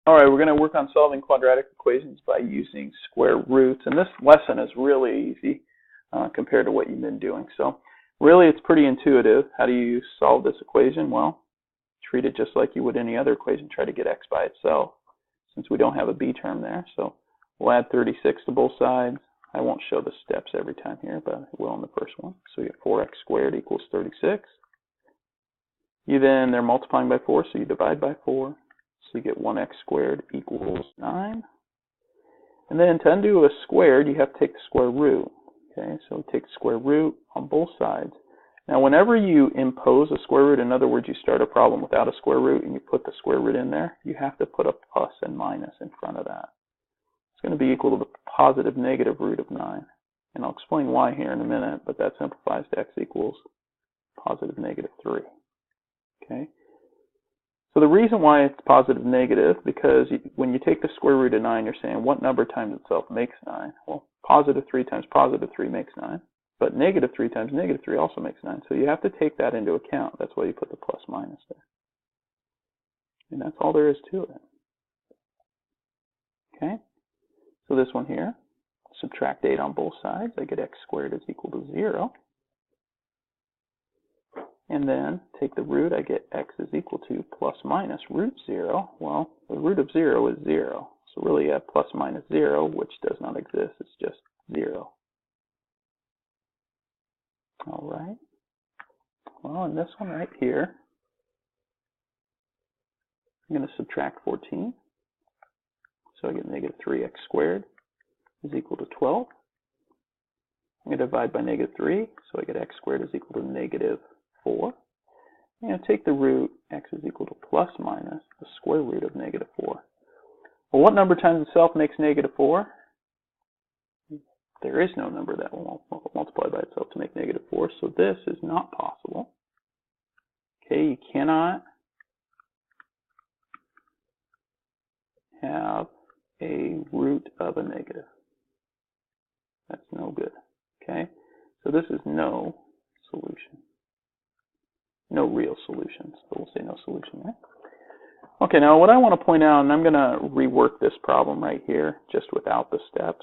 All right, we're going to work on solving quadratic equations by using square roots. And this lesson is really easy compared to what you've been doing. So really, it's pretty intuitive. How do you solve this equation? Well, treat it just like you would any other equation. Try to get x by itself, since we don't have a b term there. So we'll add 36 to both sides. I won't show the steps every time here, but I will in the first one. So you get 4x squared equals 36. They're multiplying by 4, so you divide by 4. So you get 1x squared equals 9. And then to undo a squared, you have to take the square root. Okay, so we take the square root on both sides. Now, whenever you impose a square root, in other words, you start a problem without a square root and you put the square root in there, you have to put a plus and minus in front of that. It's going to be equal to the positive negative root of 9. And I'll explain why here in a minute, but that simplifies to x equals positive negative 3. Okay. So the reason why it's positive negative, because when you take the square root of 9, you're saying what number times itself makes 9? Well, positive 3 times positive 3 makes 9. But negative 3 times negative 3 also makes 9. So you have to take that into account. That's why you put the plus minus there. And that's all there is to it. Okay? So this one here, subtract 8 on both sides. I get x squared is equal to 0. And then take the root, I get x is equal to plus minus root 0. Well, the root of 0 is 0. So really you have plus minus 0, which does not exist. It's just 0. All right. Well, in this one right here, I'm going to subtract 14. So I get negative 3x squared is equal to 12. I'm going to divide by negative 3. So I get x squared is equal to negative 4. I'm going to take the root, x is equal to plus minus the square root of negative 4. Well, what number times itself makes negative 4? There is no number that will multiply by itself to make negative 4, so this is not possible. Okay, you cannot have a root of a negative. That's no good. Okay, so this is no solution. No real solution, so we'll say no solution there. Okay, now what I want to point out, and I'm going to rework this problem right here, just without the steps,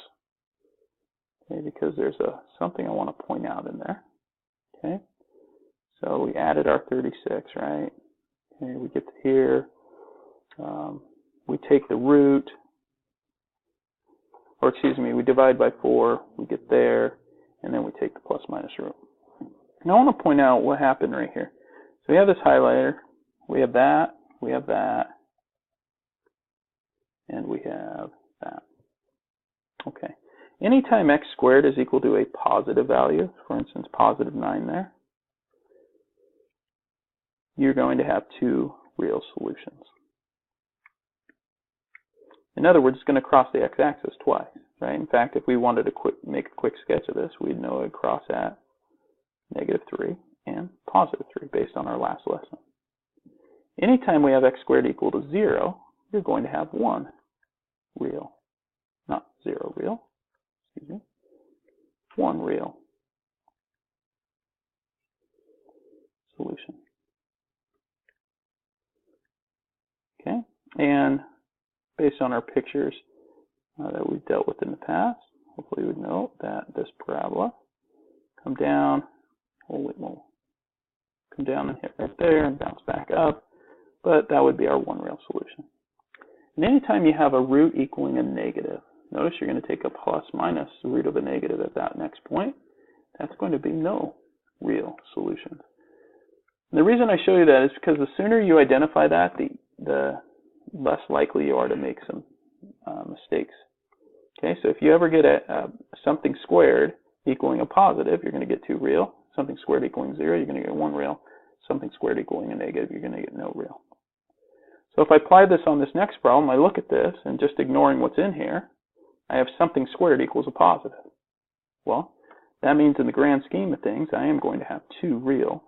okay, because there's something I want to point out in there. Okay, so we added our 36, right? Okay, we get to here. We take the root, or excuse me, we divide by 4, we get there, and then we take the plus minus root. Now I want to point out what happened right here. So we have this highlighter, we have that, and we have that. Okay. Anytime x squared is equal to a positive value, for instance, positive 9 there, you're going to have two real solutions. In other words, it's going to cross the x-axis twice, right? In fact, if we wanted to make a quick sketch of this, we'd know it would cross at negative 3 and positive 3 based on our last lesson. Anytime we have x squared equal to 0, you're going to have one real, not 0 real, excuse me, one real solution. Okay, and based on our pictures that we've dealt with in the past, hopefully you would note that this parabola come down, will come down and hit right there and bounce back up, but that would be our one real solution. And anytime you have a root equaling a negative, notice you're going to take a plus minus the root of a negative at that next point. That's going to be no real solution. And the reason I show you that is because the sooner you identify that, the less likely you are to make some mistakes. Okay, so if you ever get something squared equaling a positive, you're going to get two real. Something squared equaling 0, you're going to get one real. Something squared equaling a negative, you're going to get no real. So if I apply this on this next problem, I look at this, and just ignoring what's in here, I have something squared equals a positive. Well, that means in the grand scheme of things, I am going to have two real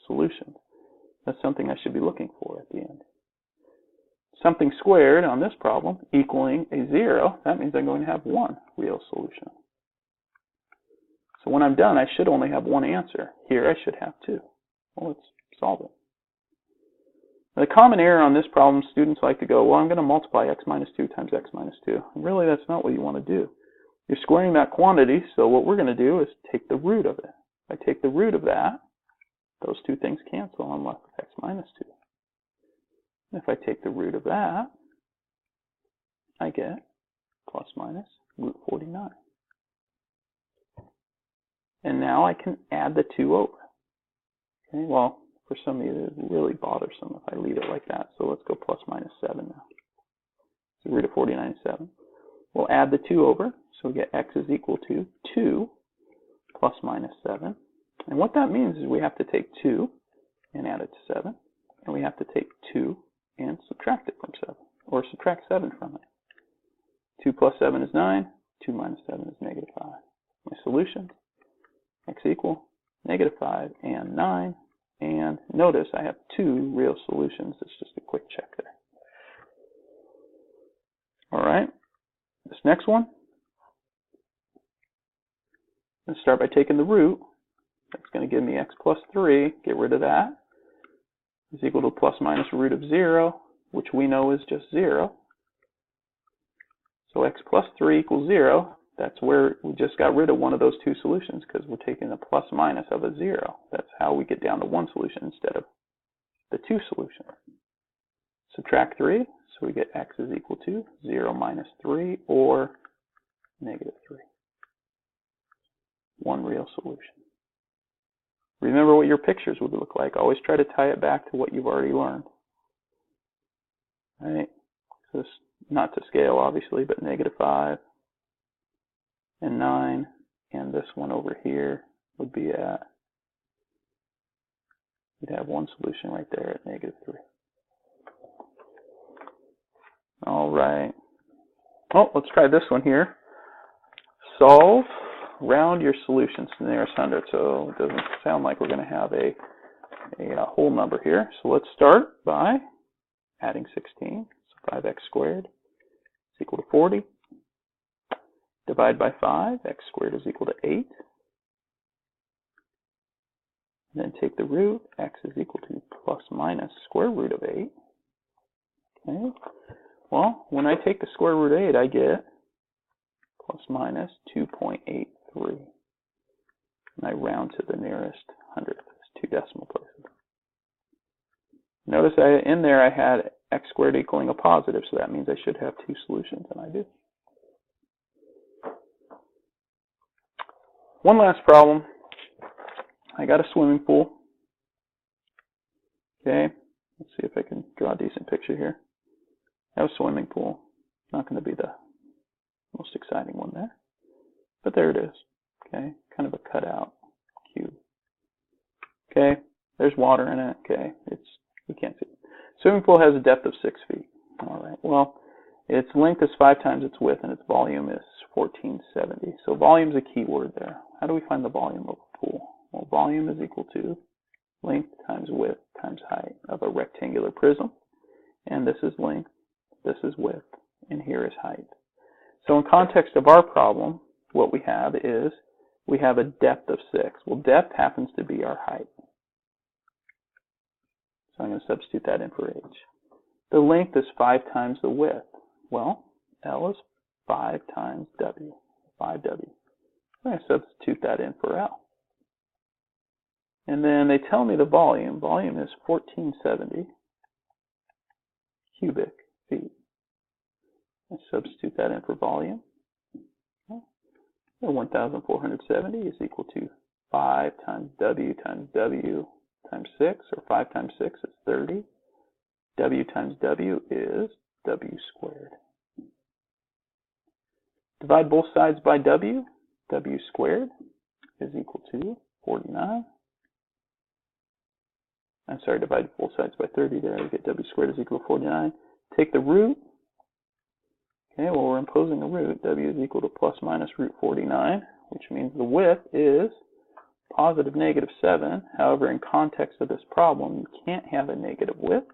solutions. That's something I should be looking for at the end. Something squared on this problem equaling a 0, that means I'm going to have one real solution. So when I'm done, I should only have one answer. Here I should have two. Well, let's solve it. The common error on this problem, students like to go, well, I'm going to multiply x minus 2 times x minus 2. And really, that's not what you want to do. You're squaring that quantity, so what we're going to do is take the root of it. If I take the root of that, those two things cancel. I'm left with x minus 2. And if I take the root of that, I get plus minus root 49. And now I can add the 2 over. Okay, well, for some of you, it's really bothersome if I leave it like that. So let's go plus minus 7 now. So root of 49 is 7. We'll add the 2 over. So we get x is equal to 2 plus minus 7. And what that means is we have to take 2 and add it to 7. And we have to take 2 and subtract it from 7. Or subtract 7 from it. 2 plus 7 is 9. 2 minus 7 is negative 5. My solution, x equal negative 5 and 9. And notice I have 2 real solutions. It's just a quick check there. All right. This next one, I'm going to start by taking the root. That's going to give me x plus 3. Get rid of that. Is equal to plus minus root of 0, which we know is just 0. So x plus 3 equals 0. That's where we just got rid of one of those 2 solutions because we're taking a plus minus of a 0. That's how we get down to 1 solution instead of the 2 solutions. Subtract 3, so we get x is equal to 0 minus 3 or negative 3. One real solution. Remember what your pictures would look like. Always try to tie it back to what you've already learned. All right? So this, not to scale, obviously, but negative 5 and 9. And this one over here would be at, you'd have one solution right there at negative 3. All right. Oh, let's try this one here. Solve, round your solutions to the nearest 100. So it doesn't sound like we're going to have a whole number here. So let's start by adding 16. So 5x squared is equal to 40. Divide by 5. X squared is equal to 8. And then take the root. X is equal to plus minus square root of 8. Okay. Well, when I take the square root of 8, I get plus minus 2.83. And I round to the nearest hundredth. It's 2 decimal places. Notice in there I had x squared equaling a positive, so that means I should have 2 solutions, and I do. One last problem. I got a swimming pool. Okay, let's see if I can draw a decent picture here. I have a swimming pool. Not going to be the most exciting one there, but there it is. Okay, kind of a cutout cube. Okay, there's water in it. Okay, you can't see it. Swimming pool has a depth of 6 feet. All right. Well, its length is 5 times its width, and its volume is 1470. So volume is a key word there. How do we find the volume of a pool? Well, volume is equal to length times width times height of a rectangular prism, and this is length, this is width, and here is height. So in context of our problem, what we have is we have a depth of 6. Well, depth happens to be our height. So I'm going to substitute that in for h. The length is 5 times the width. Well, L is 5 times W, 5W. I'm going to substitute that in for L. And then they tell me the volume. Volume is 1470 cubic feet. I substitute that in for volume. Okay. 1,470 is equal to 5 times W times W times 6, or 5 times 6 is 30. W times W is W squared. Divide both sides by W. W squared is equal to 49. I'm sorry, divide both sides by 30 there. I get W squared is equal to 49. Take the root. Okay, well, we're imposing a root. W is equal to plus minus root 49, which means the width is positive negative 7. However, in context of this problem, you can't have a negative width.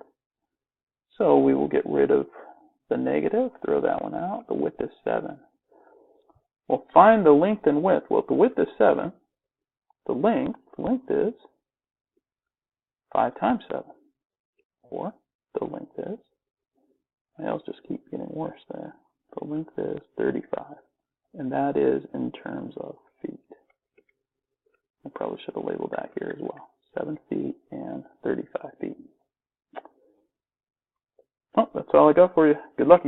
So we will get rid of the negative, throw that one out. The width is 7. Well, find the length and width. Well, if the width is 7, the length is 5 times 7, or the length is. My nails just keep getting worse there. The length is 35, and that is in terms of feet. I probably should have labeled that here as well. 7 feet and 35 feet. Oh, that's all I got for you. Good luck.